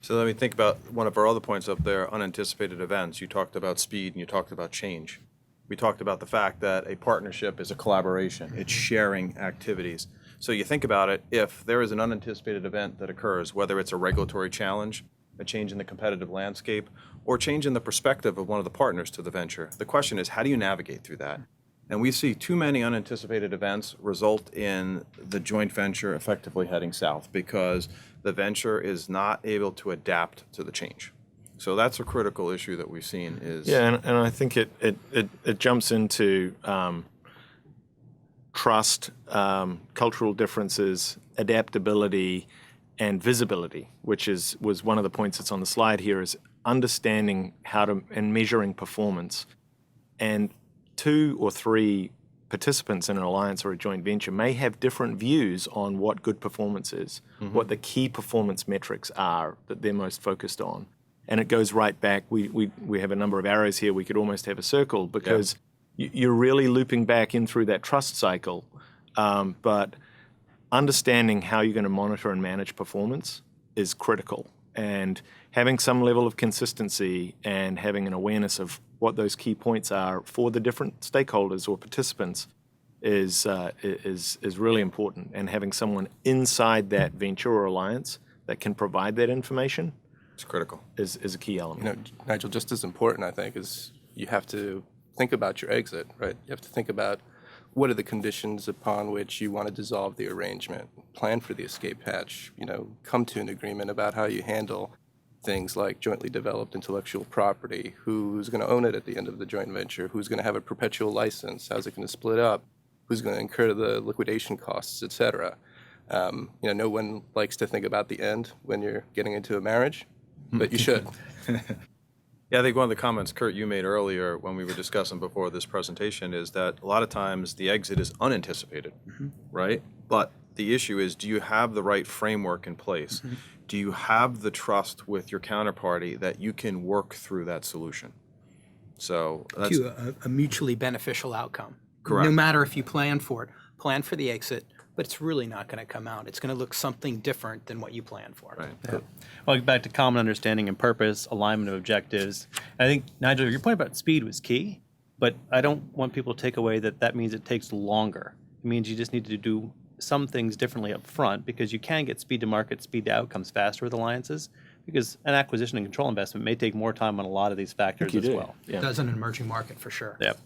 So let me think about one of our other points up there, unanticipated events. You talked about speed and you talked about change. We talked about the fact that a partnership is a collaboration. It's sharing activities. So you think about it, if there is an unanticipated event that occurs, whether it's a regulatory challenge, a change in the competitive landscape, or change in the perspective of one of the partners to the venture, the question is, how do you navigate through that? And we see too many unanticipated events result in the joint venture effectively heading south because the venture is not able to adapt to the change. So that's a critical issue that we've seen is... Yeah, and I think it jumps into trust, cultural differences, adaptability, and visibility, which was one of the points that's on the slide here, is understanding how to and measuring performance. And 2 or 3 participants in an alliance or a joint venture may have different views on what good performance is, what the key performance metrics are that they're most focused on. And it goes right back. We have a number of arrows here. We could almost have a circle because you're really looping back in through that trust cycle. But understanding how you're going to monitor and manage performance is critical. And having some level of consistency and having an awareness of what those key points are for the different stakeholders or participants is really important. And having someone inside that venture or alliance that can provide that information It's critical. is a key element. You know, Nigel, just as important, I think, is you have to think about your exit, right? You have to think about what are the conditions upon which you want to dissolve the arrangement, plan for the escape hatch, you know, come to an agreement about how you handle things like jointly developed intellectual property, who's going to own it at the end of the joint venture, who's going to have a perpetual license, how's it going to split up, who's going to incur the liquidation costs, et cetera. You know, no one likes to think about the end when you're getting into a marriage, but you should. Yeah, I think one of the comments, Curt, you made earlier when we were discussing before this presentation is that a lot of times the exit is unanticipated, right? But the issue is, do you have the right framework in place? Do you have the trust with your counterparty that you can work through that solution? So that's a mutually beneficial outcome. Correct. No matter if you plan for it, plan for the exit, but it's really not going to come out. It's going to look something different than what you planned for. right. Yeah. Well, back to common understanding and purpose, alignment of objectives. I think, Nigel, your point about speed was key, but I don't want people to take away that that means it takes longer. It means you just need to do some things differently up front because you can get speed to market, speed to outcomes faster with alliances because an acquisition and control investment may take more time on a lot of these factors as well. It does in an emerging market for sure. Yep.